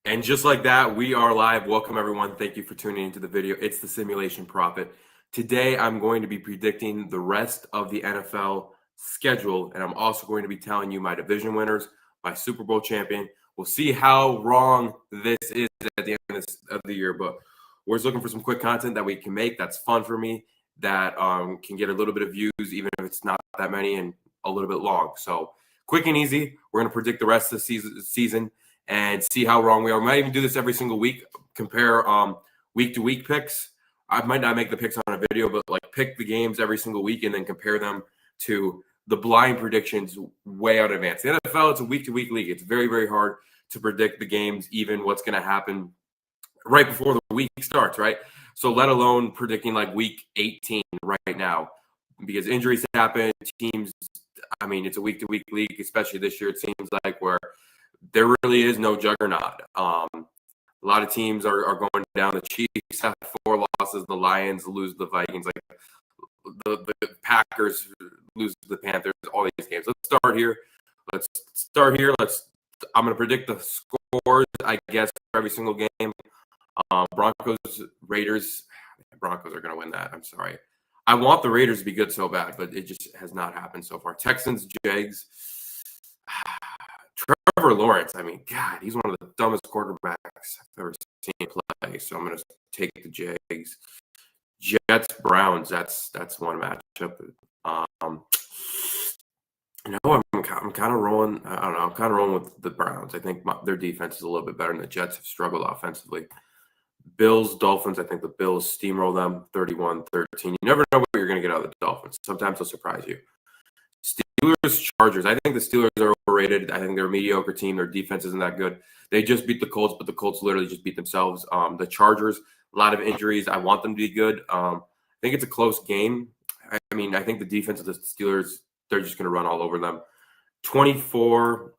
And just like that, we are live. Welcome, everyone. Thank you for tuning into the video. It's the Simulation Prophet. Today, I'm going to be predicting the rest of the NFL schedule, and I'm also going to be telling you my division winners, my Super Bowl champion. We'll see how wrong this is at the end of the year, but we're just looking for some quick content that we can make that's fun for me, that can get a little bit of views, even if it's not that many and a little bit long. So quick and easy. We're going to predict the rest of the season and see how wrong we are. We might even do this every single week, compare week-to-week picks. I might not make the picks on a video, but like pick the games every single week and then compare them to the blind predictions way out in advance. The NFL, it's a week-to-week league. It's very, very hard to predict the games, even what's going to happen right before the week starts, right? So let alone predicting like week 18 right now, because injuries happen, teams, I mean, it's a week-to-week league, especially this year, it seems like, where there really is no juggernaut. A lot of teams are going down. The Chiefs have 4 losses. The Lions lose the Vikings. Like the Packers lose the Panthers. All these games. Let's start here. I'm going to predict the scores, I guess, for every single game. Broncos, Raiders. Broncos are going to win that. I'm sorry. I want the Raiders to be good so bad, but it just has not happened so far. Texans, Jags. Trevor Lawrence, I mean, God, he's one of the dumbest quarterbacks I've ever seen play. So I'm going to take the Jags. Jets, Browns, that's one matchup. I'm kind of rolling. I don't know. I'm kind of rolling with the Browns. I think their defense is a little bit better, and the Jets have struggled offensively. Bills, Dolphins, I think the Bills steamroll them 31-13. You never know what you're going to get out of the Dolphins. Sometimes they'll surprise you. Steelers, Chargers. I think the Steelers are overrated. I think they're a mediocre team. Their defense isn't that good. They just beat the Colts, but the Colts literally just beat themselves. The Chargers, a lot of injuries. I want them to be good. I think it's a close game. I mean, I think the defense of the Steelers, they're just going to run all over them. 24-20.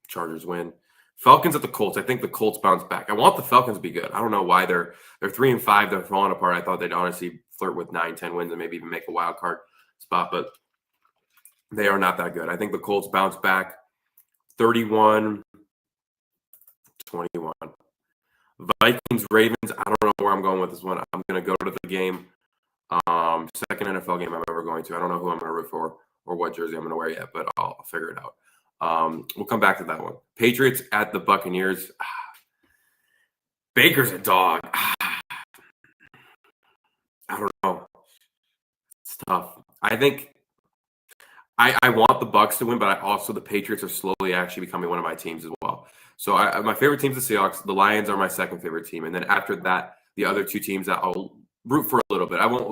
Chargers win. Falcons at the Colts. I think the Colts bounce back. I want the Falcons to be good. I don't know why they're 3-5. They're falling apart. I thought they'd honestly flirt with 9-10 wins and maybe even make a wild card spot, but they are not that good. I think the Colts bounce back 31-21. Vikings, Ravens. I don't know where I'm going with this one. I'm going to go to the game. Second NFL game I'm ever going to. I don't know who I'm going to root for or what jersey I'm going to wear yet, but I'll figure it out. We'll come back to that one. Patriots at the Buccaneers. Baker's a dog. I don't know. It's tough. I think I want the Bucs to win, but the Patriots are slowly actually becoming one of my teams as well. So my favorite team is the Seahawks. The Lions are my second favorite team. And then after that, the other two teams that I'll root for a little bit. I won't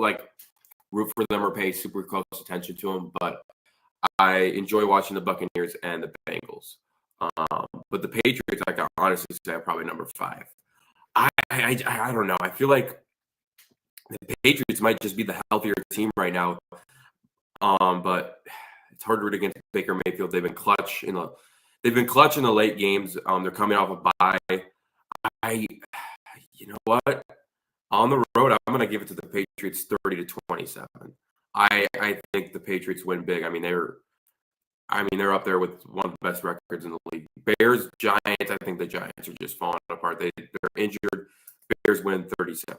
root for them or pay super close attention to them, but I enjoy watching the Buccaneers and the Bengals. But the Patriots, I can honestly say, are probably number 5. I don't know. I feel like the Patriots might just be the healthier team right now. But it's hard to root against Baker Mayfield. They've been clutch in the late games. They're coming off a bye. You know what? On the road, I'm going to give it to the Patriots 30-27. I think the Patriots win big. I mean, they're up there with one of the best records in the league. Bears, Giants. I think the Giants are just falling apart. They're injured. Bears win 30-17.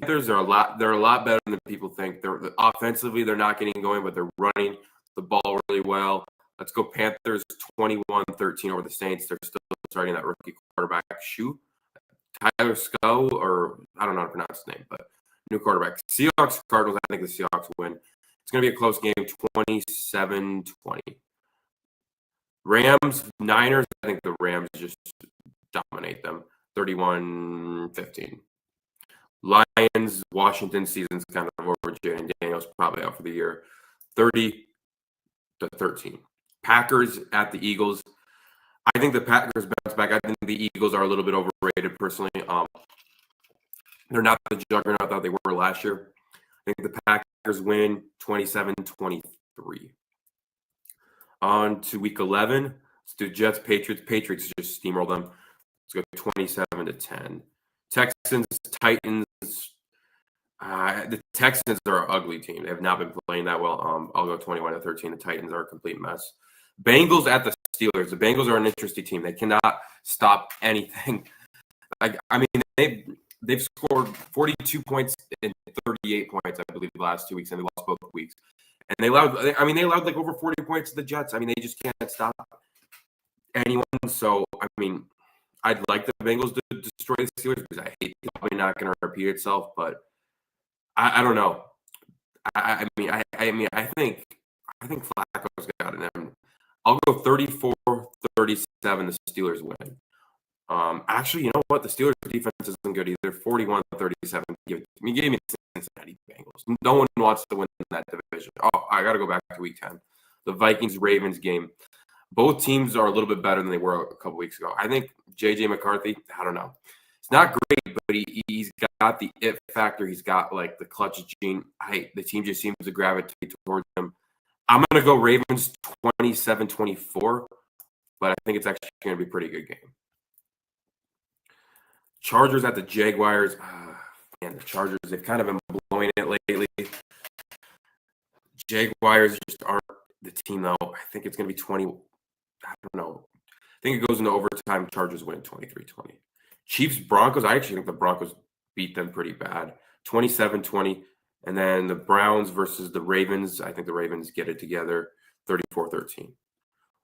Panthers are a lot better than people think. Offensively, they're not getting going, but they're running the ball really well. Let's go Panthers 21-13 over the Saints. They're still starting that rookie quarterback, Tyler Sco, or I don't know how to pronounce his name, but new quarterback. Seahawks, Cardinals. I think the Seahawks win. It's going to be a close game, 27-20. Rams, Niners. I think the Rams just dominate them, 31-15. Lions, Washington, season's kind of over. Jaden Daniels probably out for the year, 30-13. Packers at the Eagles. I think the Packers bounce back. I think the Eagles are a little bit overrated personally. They're not the juggernaut that they were last year. I think the Packers win 27-23. On to week 11. Let's do Jets, Patriots. Patriots just steamroll them. Let's go 27-10. Texans, Titans. The Texans are an ugly team. They have not been playing that well. I'll go 21-13. The Titans are a complete mess. Bengals at the Steelers. The Bengals are an interesting team. They cannot stop anything. I mean, they've scored 42 points and 38 points, I believe, the last 2 weeks, and they lost both weeks. And they allowed like over 40 points to the Jets. I mean, they just can't stop anyone. So, I mean, I'd like the Bengals to destroy the Steelers because I hate it's probably not going to repeat itself. But I don't know. I think Flacco's got it. I'll go 34-37. The Steelers win. Actually, you know what? The Steelers' defense isn't good either. 41-37. Give me the Cincinnati Bengals. No one wants to win that division. Oh, I got to go back to Week 10. The Vikings-Ravens game. Both teams are a little bit better than they were a couple weeks ago. I think J.J. McCarthy, I don't know. It's not great, but he's got the it factor. He's got, like, the clutch gene. The team just seems to gravitate towards him. I'm going to go Ravens 27-24, but I think it's actually going to be a pretty good game. Chargers at the Jaguars. Man, the Chargers, they've kind of been blowing it lately. Jaguars just aren't the team, though. I think it's going to be 20. I don't know. I think it goes into overtime. Chargers win 23-20. Chiefs, Broncos. I actually think the Broncos beat them pretty bad. 27-20. And then the Browns versus the Ravens. I think the Ravens get it together. 34-13.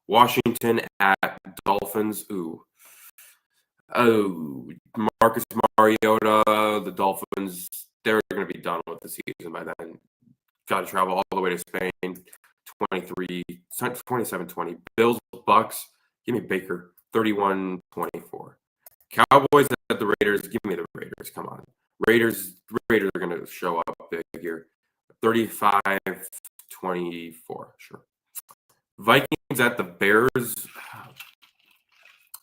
Washington at Dolphins. Oh, Marcus Mariota, the Dolphins, they're going to be done with the season by then. Got to travel all the way to Spain. 27-20. Bills, Bucks, give me Baker. 31-24. Cowboys at the Raiders, give me the Raiders. Come on. Raiders are going to show up big here. 35-24. Sure. Vikings at the Bears.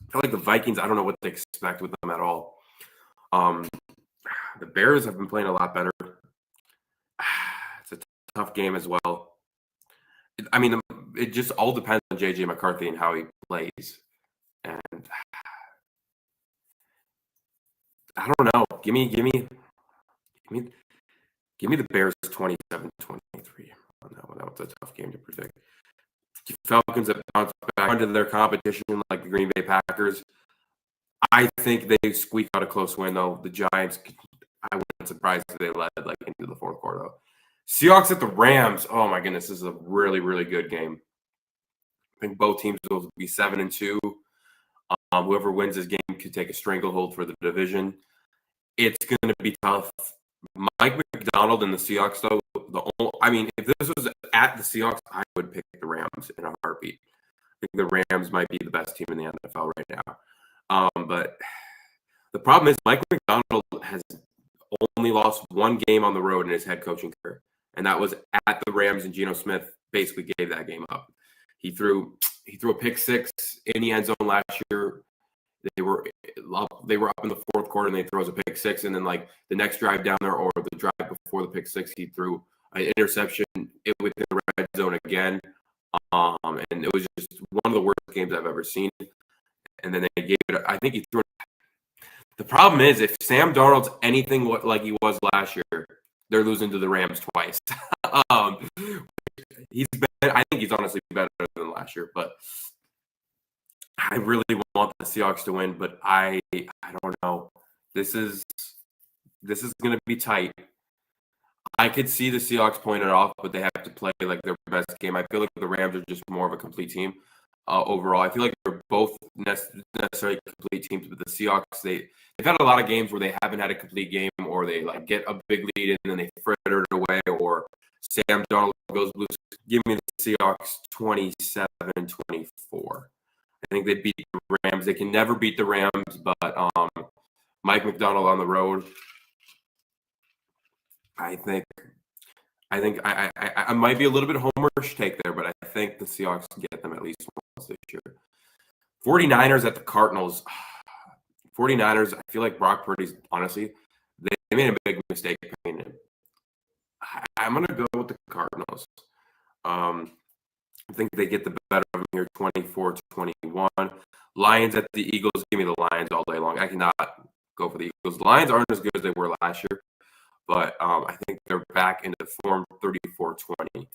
I feel like the Vikings, I don't know what they expect with them at all. The Bears have been playing a lot better. It's a tough game as well. I mean, it just all depends on J.J. McCarthy and how he plays. And I don't know. Give me the Bears 27-23 on that one. That was a tough game to predict. Falcons that bounce back into their competition like the Green Bay Packers. I think they squeak out a close win, though. The Giants, I wasn't surprised if they led like into the fourth quarter, though. Seahawks at the Rams. Oh, my goodness. This is a really, really good game. I think both teams will be 7-2. Whoever wins this game could take a stranglehold for the division. It's going to be tough. Mike McDonald and the Seahawks, though, if this was at the Seahawks, I would pick the Rams in a heartbeat. I think the Rams might be the best team in the NFL right now. But the problem is Mike McDonald has only lost one game on the road in his head coaching career, and that was at the Rams, and Geno Smith basically gave that game up. He threw a pick six in the end zone last year. They were up in the fourth quarter, and they throws a pick six, and then like the next drive down there or the drive before the pick six, he threw an interception within the red zone again. And it was just one of the worst games I've ever seen. And then they gave it. I think he threw it. The problem is, if Sam Darnold's anything like he was last year, they're losing to the Rams twice. I think he's honestly better than last year, but I really want the Seahawks to win, but I don't know. This is going to be tight. I could see the Seahawks pulling it off, but they have to play like their best game. I feel like the Rams are just more of a complete team overall. I feel like they're both necessarily complete teams, but the Seahawks, they've had a lot of games where they haven't had a complete game, or they like get a big lead and then they fritter it away, or Sam Darnold goes blue. Give me the Seahawks 27-24. I think they beat the Rams. They can never beat the Rams, but Mike McDonald on the road. I think I might be a little bit homerish take there, but I think the Seahawks can get them at least once this year. 49ers at the Cardinals. 49ers, I feel like Brock Purdy's, honestly, they made a big mistake paying him. I'm going to go with the Cardinals. I think they get the better of them here, 24-21. Lions at the Eagles. Give me the Lions all day long. I cannot go for the Eagles. The Lions aren't as good as they were last year, but I think they're back into form, 34-20.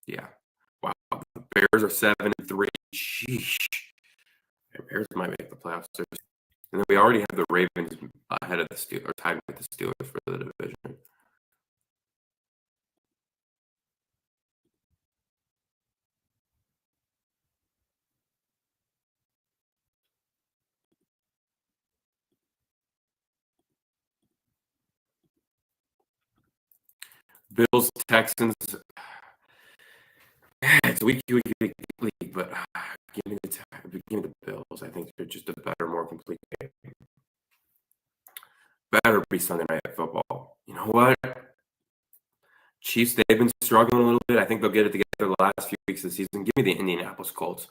Yeah. Wow. The Bears are 7-3. Sheesh. The Bears might make the playoffs. And then we already have the Ravens ahead of the Steelers, or tied with the Steelers for the division. Bills, Texans. It's a week, but give me the Bills. I think they're just a better, more complete game. Better be Sunday Night Football. You know what? Chiefs, they've been struggling a little bit. I think they'll get it together the last few weeks of the season. Give me the Indianapolis Colts,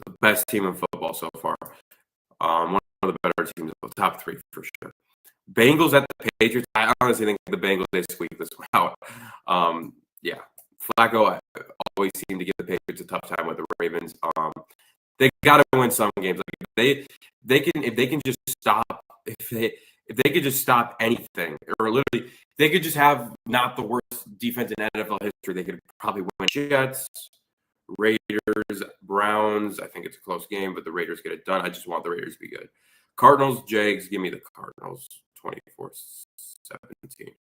the best team in football so far. One of the better teams, top 3 for sure. Bengals at the Patriots. I honestly think the Bengals, they squeak this one out. Yeah, Flacco always seemed to give the Patriots a tough time with the Ravens. They got to win some games. Like they can, if they can just stop, if they could just stop anything, or literally they could just have not the worst defense in NFL history, they could probably win. Jets, Raiders, Browns. I think it's a close game, but the Raiders get it done. I just want the Raiders to be good. Cardinals, Jags. Give me the Cardinals. 24-17.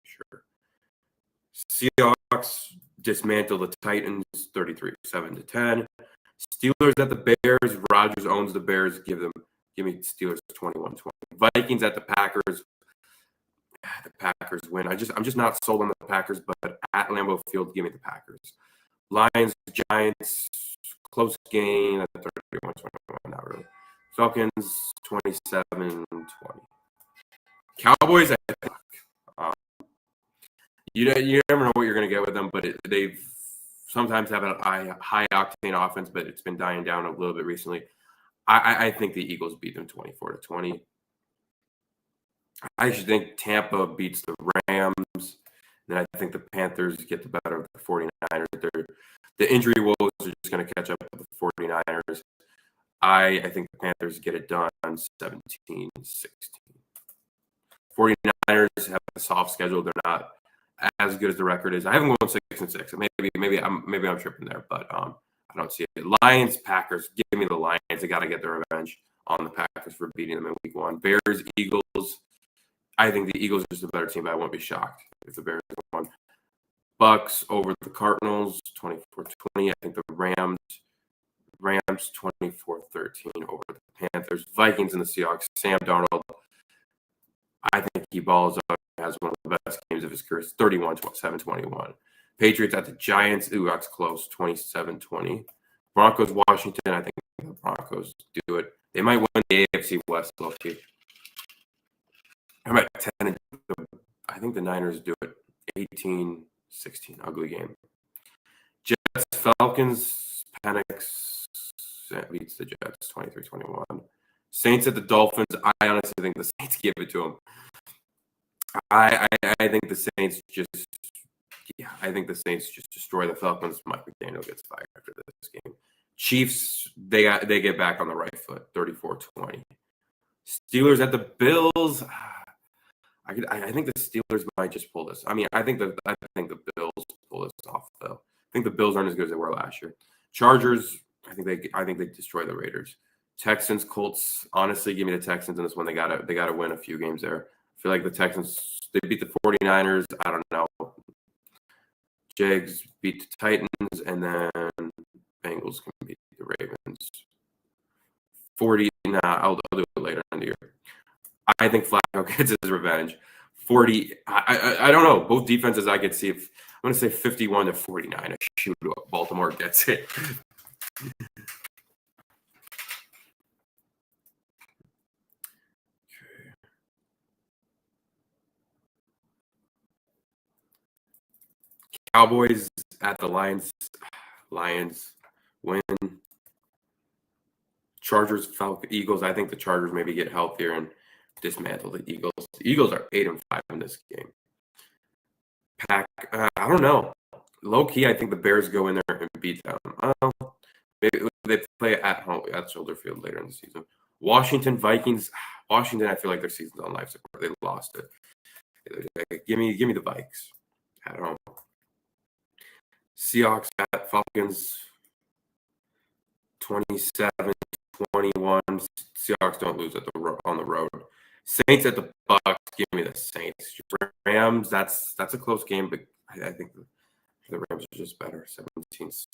Sure. Seahawks dismantle the Titans 33-7-10. Steelers at the Bears. Rodgers owns the Bears. Give me Steelers 21-20. Vikings at the Packers. The Packers win. I'm just not sold on the Packers, but at Lambeau Field, give me the Packers. Lions, Giants, close game at 31-21. Not really. Falcons 27-20. Cowboys, you never know what you're going to get with them, but they've sometimes have a high octane offense, but it's been dying down a little bit recently. I think the Eagles beat them 24-20. I actually think Tampa beats the Rams. Then I think the Panthers get the better of the 49ers. The injury woes are just going to catch up with the 49ers. I think the Panthers get it done 17-16. 49ers have a soft schedule. They're not as good as the record is. I haven't gone 6-6. Maybe I'm tripping there, but I don't see it. Lions, Packers. Give me the Lions. They got to get their revenge on the Packers for beating them in week 1. Bears, Eagles. I think the Eagles are just a better team, but I won't be shocked if the Bears won. Bucks over the Cardinals, 24-20. I think the Rams 24-13 over the Panthers. Vikings and the Seahawks. Sam Darnold, I think he balls up, has one of the best games of his career. It's 31-7-21. Patriots at the Giants. Ooh, that's close. 27-20. Broncos, Washington. I think the Broncos do it. They might win the AFC West. I'm at 10. I think the Niners do it. 18-16. Ugly game. Jets, Falcons. Penix beats the Jets 23-21. Saints at the Dolphins. I honestly think the Saints give it to them. I think the Saints just destroy the Falcons. Mike McDaniel gets fired after this game. Chiefs, they get back on the right foot, 34-20. Steelers at the Bills. I think the Steelers might just pull this. I think the Bills pull this off though. I think the Bills aren't as good as they were last year. Chargers, I think they destroy the Raiders. Texans, Colts. Honestly, give me the Texans in this one. They gotta win a few games there. I feel like the Texans, they beat the 49ers. I don't know. Jags beat the Titans, and then Bengals can beat the Ravens. 40. Nah, I'll do it later in the year. I think Flacco gets his revenge. 40. I don't know. Both defenses I could see. I'm going to say 51-49. A shoot, Baltimore gets it. Cowboys at the Lions. Lions win. Chargers, Falcons, Eagles. I think the Chargers maybe get healthier and dismantle the Eagles. The Eagles are 8-5 in this game. I don't know. Low key, I think the Bears go in there and beat them. Maybe they play at home at Soldier Field later in the season. Washington, Vikings. Washington, I feel like their season's on life support. They lost it. Give me the Vikes at home. Seahawks at Falcons. 27-21. Seahawks don't lose on the road. Saints at the Bucks. Give me the Saints. Rams. That's a close game, but I think the Rams are just better. 17-16.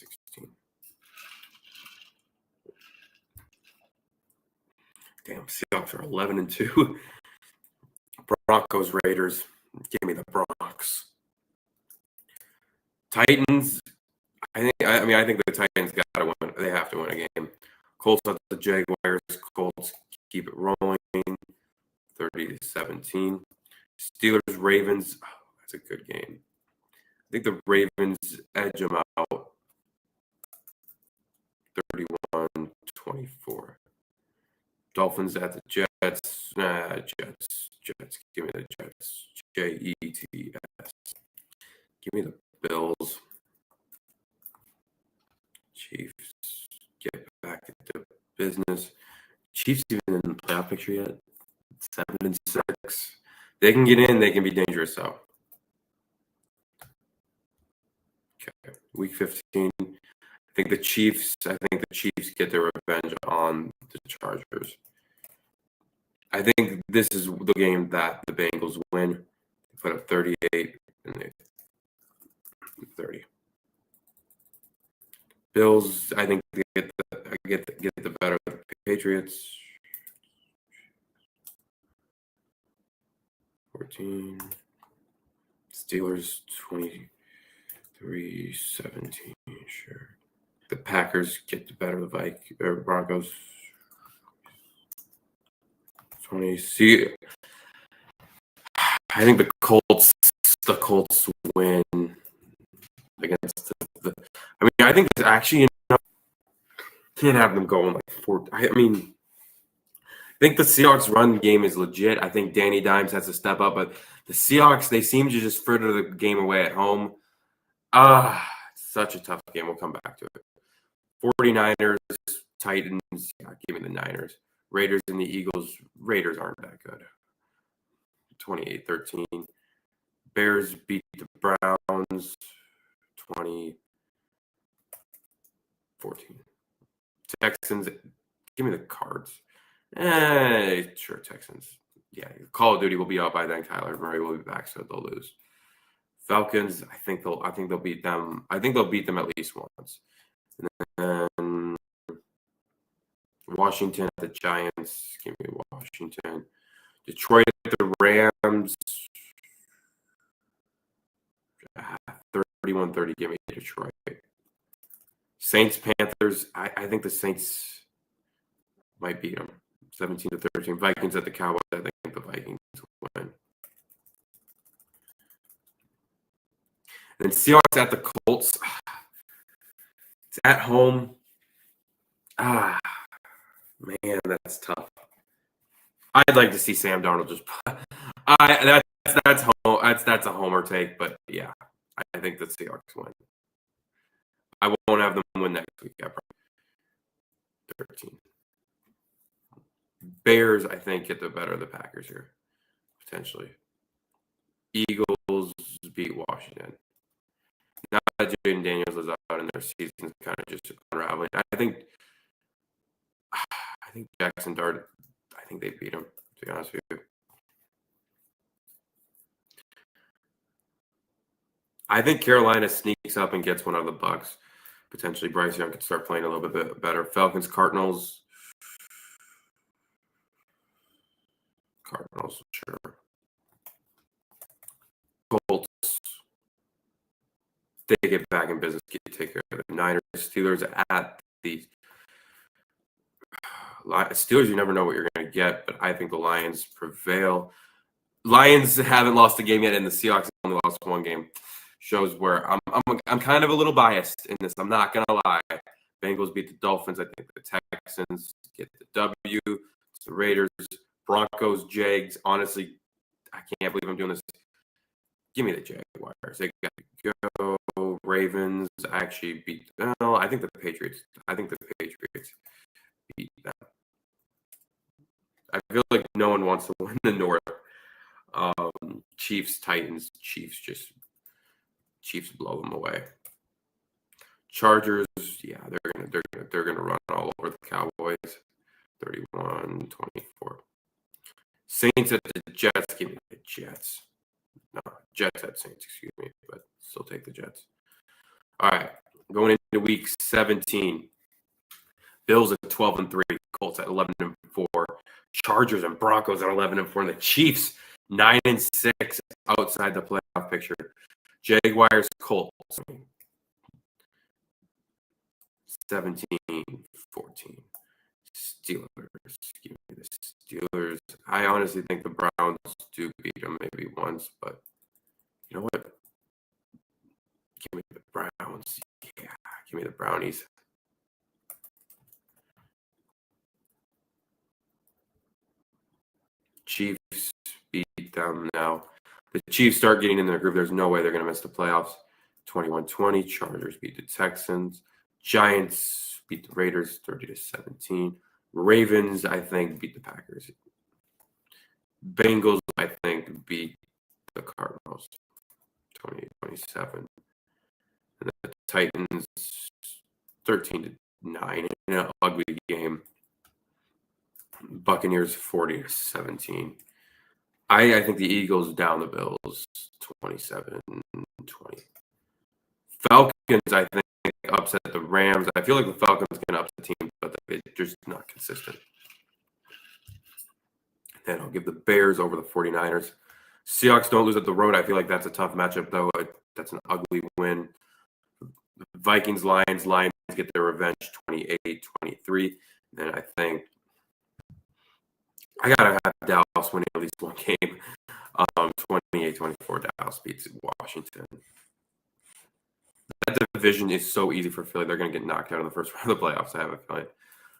Damn, Seahawks are 11-2. Broncos, Raiders. Give me the Bronx. Titans. I think the Titans got to win. They have to win a game. Colts at the Jaguars. Colts keep it rolling. 30-17. Steelers, Ravens. Oh, that's a good game. I think the Ravens edge them out. 31-24. Dolphins at the Jets. Jets. Give me the Jets. Jets. Give me the Bills. Chiefs. Get back into business. Chiefs even in the playoff picture yet? 7-6. They can get in. They can be dangerous, though. Okay. Week 15. I think the Chiefs get their revenge on the Chargers. I think this is the game that the Bengals win. They put up 38 and they 30. Bills, I think they get the better of the Patriots. 14. Steelers 23-17. Sure. The Packers get the better of the Broncos. 20. See, I think the Colts win against the I think it's actually can't have them going like 4. I think the Seahawks run game is legit. I think Danny Dimes has to step up, but the Seahawks, they seem to just fritter the game away at home. Such a tough game. We'll come back to it. 49ers, Titans. Yeah, give me the Niners. Raiders and the Eagles. Raiders aren't that good. 28-13. Bears beat the Browns. 20-14. Texans. Give me the Cards. Sure, Texans. Yeah, Call of Duty will be out by then. Kyler Murray will be back, so they'll lose. Falcons, I think they'll beat them. I think they'll beat them at least once. And then Washington at the Giants. Give me Washington. Detroit at the Rams. 31-30. Give me Detroit. Saints, Panthers. I think the Saints might beat them. 17-13. Vikings at the Cowboys. I think the Vikings win. And then Seahawks at the Colts. It's at home. Man, that's tough. I'd like to see Sam Darnold just. That's home. That's a homer take, but yeah, I think the Seahawks win. I won't have them win next week. I probably 13. Bears, I think, get the better of the Packers here, potentially. Eagles beat Washington. Now that Jaden Daniels is out and their season's kind of just unraveling, I think Jackson Dart, I think they beat him, to be honest with you. I think Carolina sneaks up and gets one of the Bucks. Potentially Bryce Young could start playing a little bit better. Falcons, Cardinals. Sure. Colts. They get back in business, take care of the Niners. Steelers at the Steelers, you never know what you're going to get, but I think the Lions prevail. Lions haven't lost a game yet, and the Seahawks only lost one game. Shows where I'm kind of a little biased in this. I'm not going to lie. Bengals beat the Dolphins. I think the Texans get the W. It's the Raiders, Broncos, Jags. Honestly, I can't believe I'm doing this. Give me the Jaguars. They got to go. Ravens actually beat. No, I think the Patriots. Beat them. I feel like no one wants to win the North. Chiefs, Titans. Chiefs blow them away. Chargers, yeah, they're gonna run all over the Cowboys. 31-24. Saints at the Jets. Give me the Jets. No, Jets at Saints, excuse me, but still take the Jets. All right, going into week 17. Bills at 12-3, Colts at 11-4, Chargers and Broncos at 11-4, and the Chiefs 9-6 outside the playoff picture. Jaguars, Colts 17-14. Steelers, give me the Steelers. I honestly think the Browns do beat them maybe once, but you know what? Give me the Browns. Yeah, give me the Brownies. Chiefs beat them now. The Chiefs start getting in their groove. There's no way they're going to miss the playoffs. 21-20. Chargers beat the Texans. Giants beat the Raiders 30-17. Ravens, I think, beat the Packers. Bengals, I think, beat the Cardinals 28-27. And the Titans 13-9 in an ugly game. Buccaneers 40-17. I think the Eagles down the Bills 27-20. Falcons, I think, upset the Rams. I feel like the Falcons can upset teams, but they're just not consistent. Then I'll give the Bears over the 49ers. Seahawks don't lose at the road. I feel like that's a tough matchup, though. That's an ugly win. Vikings, Lions. Lions get their revenge 28-23. And I think I got to have Dallas winning at least one game. 28-24, Dallas beats Washington. That division is so easy for Philly. They're going to get knocked out in the first round of the playoffs, I have a feeling.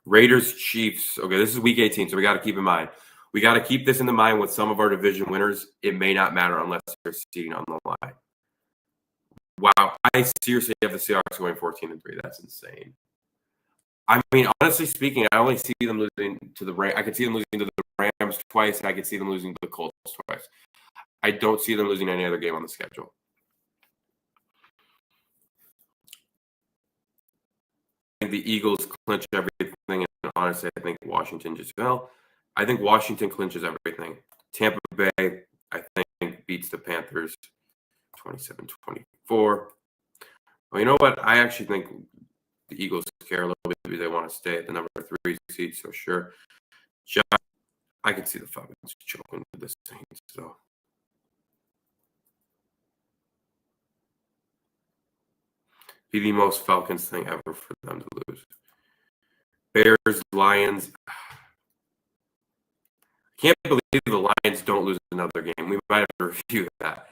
Raiders, Chiefs. Okay, this is week 18, so we got to keep in mind. We got to keep this in the mind with some of our division winners. It may not matter unless they're seeding on the line. Wow, I seriously have the Seahawks going 14-3. That's insane. I mean, honestly speaking, I only see them losing to the Rams. I could see them losing to the Rams twice. I could see them losing to the Colts twice. I don't see them losing any other game on the schedule. I think the Eagles clinch everything, and honestly, I think Washington I think Washington clinches everything. Tampa Bay, I think, beats the Panthers 27-24. Well, you know what? I actually think the Eagles care a little bit. Maybe they want to stay at the number 3 seed, so sure. I could see the Falcons choking to the Saints, so. Be the most Falcons thing ever for them to lose. Bears, Lions. I can't believe the Lions don't lose another game. We might have to review that.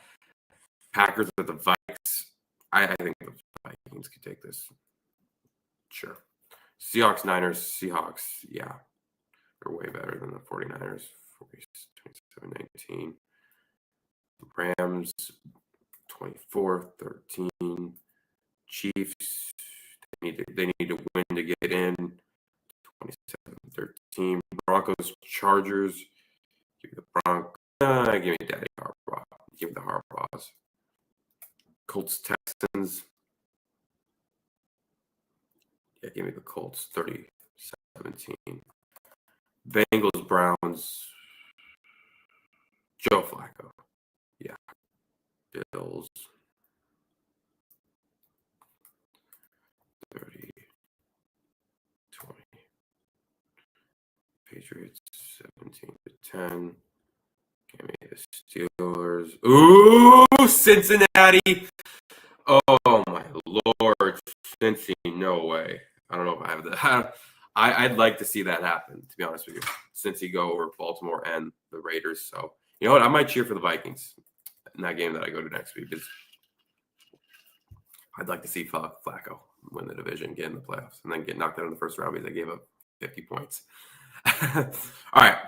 Packers with the Vikes. I think the Vikings could take this. Sure. Seahawks, Niners, Seahawks. Yeah. They're way better than the 49ers. 27-19. Rams, 24-13. Chiefs, they need to win to get in. 27-13. Broncos, Chargers. Give me the Broncos. Give me Daddy Harbaugh. Give me the Harbaughs. Colts, Texans. Yeah, give me the Colts. 30-17. Bengals, Browns. Joe Flacco. Yeah. Bills. 30-20. Patriots 17-10. Give me the Steelers. Ooh, Cincinnati. Oh my Lord, Cincy, no way. I don't know if I have that. I'd like to see that happen, to be honest with you. Cincy go over Baltimore and the Raiders. So you know what? I might cheer for the Vikings in that game that I go to next week. Because I'd like to see Flacco win the division, get in the playoffs, and then get knocked out in the first round because they gave up 50 points. All right.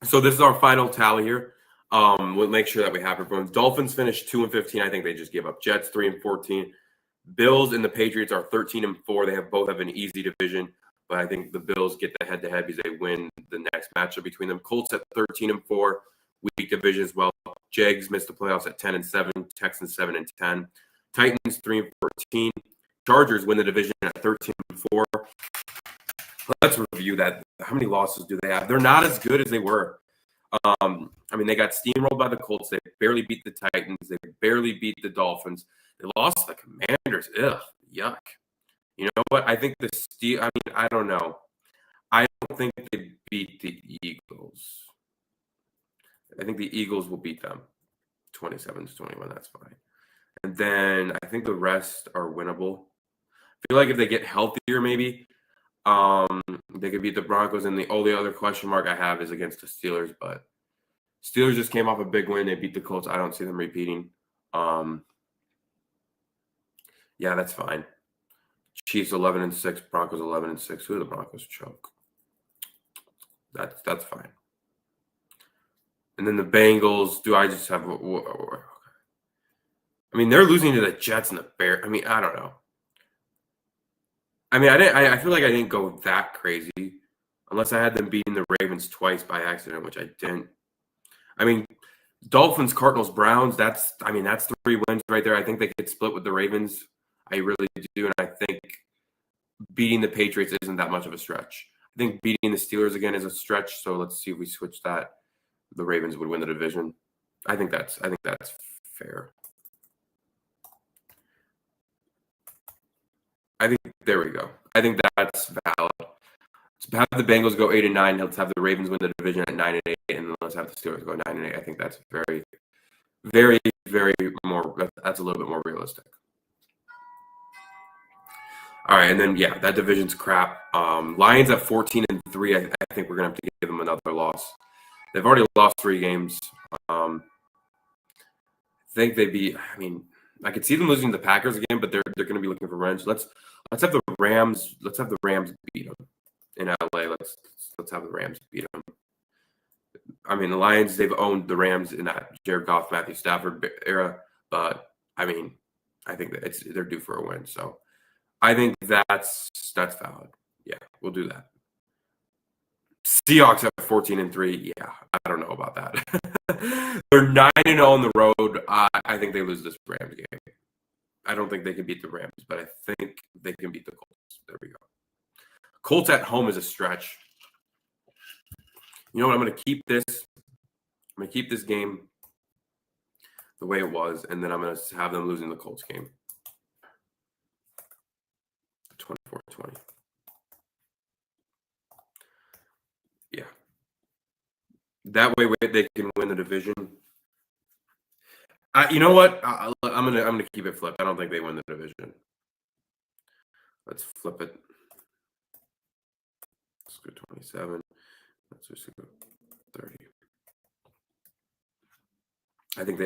So this is our final tally here. We'll make sure that we have everyone. Dolphins finished 2-15. I think they just gave up. Jets 3-14. Bills and the Patriots are 13-4. They both have an easy division, but I think the Bills get the head-to-head because they win the next matchup between them. Colts at 13-4, weak division as well. Jags missed the playoffs at 10-7. Texans 7-10. Titans 3-14. Chargers win the division at 13-4. Let's review that. How many losses do they have? They're not as good as they were. I mean, they got steamrolled by the Colts. They barely beat the Titans. They barely beat the Dolphins. They lost to the Commanders. Ugh, yuck. You know what? I think I don't know. I don't think they beat the Eagles. I think the Eagles will beat them 27-21. That's fine. And then I think the rest are winnable. I feel like if they get healthier, maybe they could beat the Broncos. And the only other question mark I have is against the Steelers. But Steelers just came off a big win. They beat the Colts. I don't see them repeating. Yeah, that's fine. Chiefs 11-6, Broncos 11-6. Who do the Broncos choke? That's fine. And then the Bengals. Do I just have? I mean, they're losing to the Jets and the Bears. I mean, I don't know. I mean, I feel like I didn't go that crazy, unless I had them beating the Ravens twice by accident, which I didn't. I mean, Dolphins, Cardinals, Browns. That's 3 wins right there. I think they could split with the Ravens. I really do, and I think beating the Patriots isn't that much of a stretch. I think beating the Steelers again is a stretch. So let's see if we switch that. The Ravens would win the division. I think that's fair. I think there we go. I think that's valid. Let's have the Bengals go 8-9. Let's have the Ravens win the division at 9-8, and then let's have the Steelers go 9-8. I think that's very, very, very more. That's a little bit more realistic. All right, and then that division's crap. Lions at 14-3. I think we're gonna have to give them another loss. They've already lost 3 games. I think they'd be. I mean, I could see them losing to the Packers again, but they're going to be looking for revenge. Let's have the Rams. Let's have the Rams beat them in LA. Let's have the Rams beat them. I mean, the Lions, they've owned the Rams in that Jared Goff, Matthew Stafford era, but I mean, I think that they're due for a win. So I think that's valid. Yeah, we'll do that. Seahawks at 14-3. Yeah, I don't know about that. They're 9-0 on the road. I think they lose this Rams game. I don't think they can beat the Rams, but I think they can beat the Colts. There we go. Colts at home is a stretch. You know what? I'm going to keep this. I'm going to keep this game the way it was, and then I'm going to have them losing the Colts game. 24-20. Yeah. That way they can win the division. You know what? I'm gonna keep it flipped. I don't think they win the division. Let's flip it. Let's go 27. Let's just go 30. I think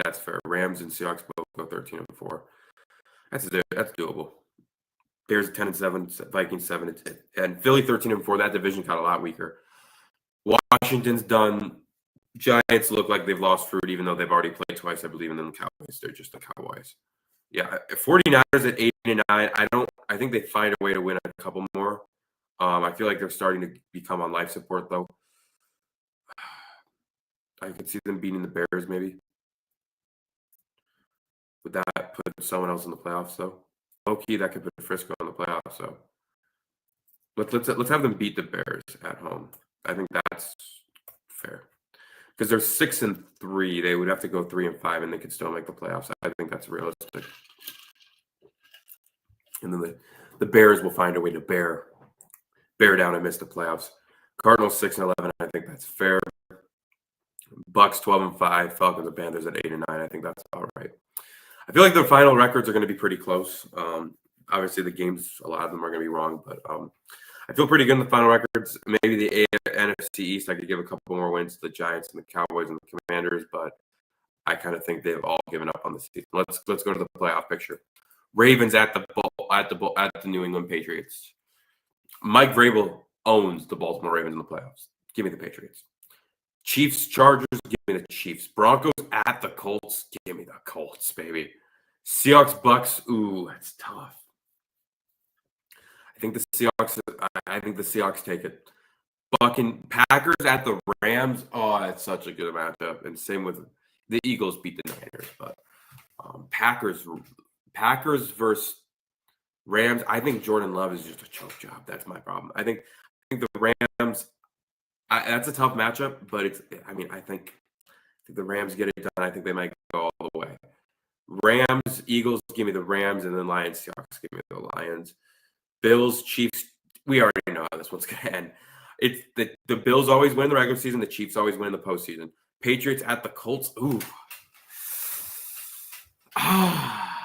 that's fair. Rams and Seahawks both go 13-4. That's doable. Bears 10-7, Vikings 7-10, and Philly 13-4. That division got a lot weaker. Washington's done. Giants look like they've lost fruit, even though they've already played twice, I believe, and then the Cowboys. They're just the Cowboys. Yeah, 49ers at 8-9. I think they find a way to win a couple more. I feel like they're starting to become on life support, though. I could see them beating the Bears, maybe. Would that put someone else in the playoffs, though? Low-key, that could put Frisco in the playoffs, so let's have them beat the Bears at home. I think that's fair. Because they're 6-3, they would have to go 3-5, and they could still make the playoffs. I think that's realistic. And then the Bears will find a way to bear down and miss the playoffs. Cardinals 6-11, I think that's fair. Bucks 12-5, Falcons and Panthers at 8-9. I think that's about right. I feel like the final records are going to be pretty close. Obviously, the games, a lot of them are going to be wrong, but I feel pretty good in the final records. Maybe the NFC East, I could give a couple more wins to the Giants and the Cowboys and the Commanders, but I kind of think they've all given up on the season. Let's go to the playoff picture. Ravens at the New England Patriots. Mike Vrabel owns the Baltimore Ravens in the playoffs. Give me the Patriots. Chiefs, Chargers, give me the Chiefs. Broncos at the Colts, give me the Colts, baby. Seahawks, Bucks, ooh, that's tough. I think the Seahawks take it. Packers at the Rams, oh, that's such a good matchup. And same with the Eagles beat the Niners, but Packers Packers versus Rams. I think Jordan Love is just a choke job. That's my problem. I think the Rams. That's a tough matchup, but it's. I mean, I think the Rams get it done. I think they might go all the way. Rams, Eagles, give me the Rams, and then Lions, Seahawks, give me the Lions. Bills, Chiefs. We already know how this one's gonna end. It's the Bills always win the regular season. The Chiefs always win the postseason. Patriots at the Colts. Ooh. Ah,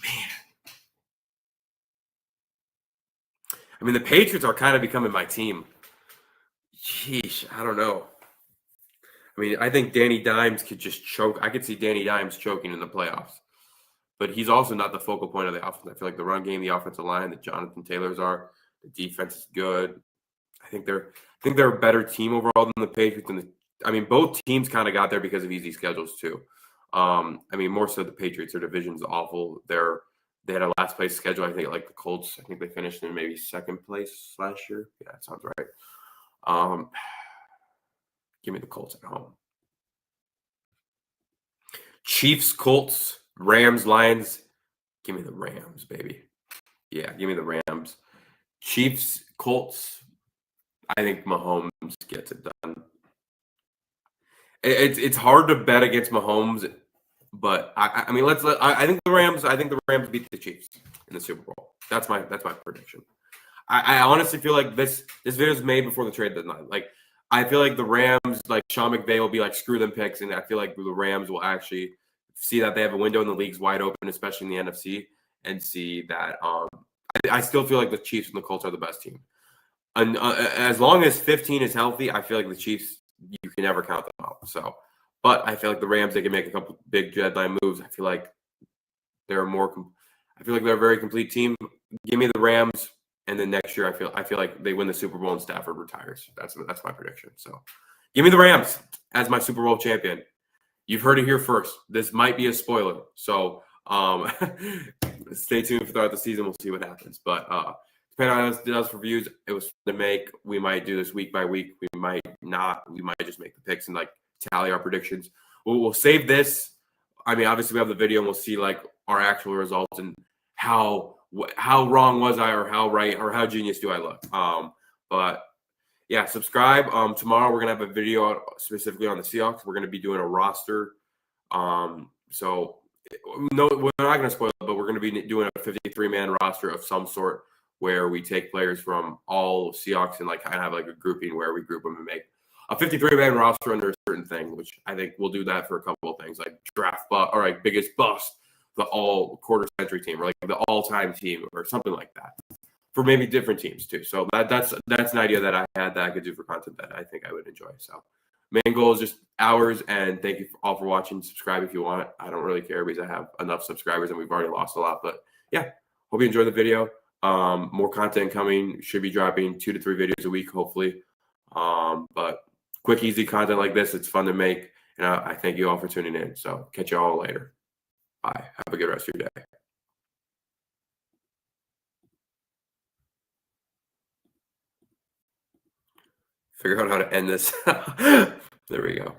man. I mean, the Patriots are kind of becoming my team. Sheesh, I don't know. I mean, I think Danny Dimes could just choke. I could see Danny Dimes choking in the playoffs. But he's also not the focal point of the offense. I feel like the run game, the offensive line, the Jonathan Taylors are. The defense is good. I think they're a better team overall than the Patriots. I mean, both teams kind of got there because of easy schedules too. I mean, more so the Patriots. Their division's awful. They had a last place schedule. I think like the Colts. I think they finished in maybe second place last year. Yeah, that sounds right. Um, Give me the Colts at home. Chiefs, Colts, Rams, Lions. Give me the Rams, baby. Yeah, give me the Rams. Chiefs, Colts. I think Mahomes gets it done. It's hard to bet against Mahomes, but I mean I think the Rams beat the Chiefs in the Super Bowl. That's my prediction. I honestly feel like this video is made before the trade deadline. Like I feel like the Rams, like Sean McVay will be like screw them picks, and I feel like the Rams will actually see that they have a window in the league's wide open, especially in the NFC, and see that I still feel like the Chiefs and the Colts are the best team. And as long as 15 is healthy, I feel like the Chiefs, you can never count them out. So, but I feel like the Rams, they can make a couple big deadline moves. I feel like they're I feel like they're a very complete team. Give me the Rams, and then next year, I feel like they win the Super Bowl and Stafford retires. That's my prediction. So, give me the Rams as my Super Bowl champion. You've heard it here first. This might be a spoiler. So, stay tuned throughout the season. We'll see what happens. But depending on us for views, it was fun to make. We might do this week by week. We might not. We might just make the picks and like tally our predictions. We'll save this. I mean, obviously we have the video and we'll see like our actual results and how wrong was I or how right or how genius do I look. But yeah, subscribe. Tomorrow we're gonna have a video out specifically on the Seahawks. We're gonna be doing a roster. So no, we're not gonna spoil it, but we're gonna be doing a 53-man roster of some sort where we take players from all Seahawks and like kind of have like a grouping where we group them and make a 53-man roster under a certain thing, which I think we'll do that for a couple of things like draft or like biggest bust, the all quarter century team, or like the all-time team or something like that for maybe different teams too. So that's an idea that I had that I could do for content that I think I would enjoy. So main goal is just hours, and thank you all for watching. Subscribe if you want it. I don't really care because I have enough subscribers and we've already lost a lot. But yeah, hope you enjoyed the video. More content coming. Should be dropping 2 to 3 videos a week, hopefully. But quick, easy content like this, it's fun to make. And I thank you all for tuning in. So catch you all later. Bye. Have a good rest of your day. Figure out how to end this. There we go.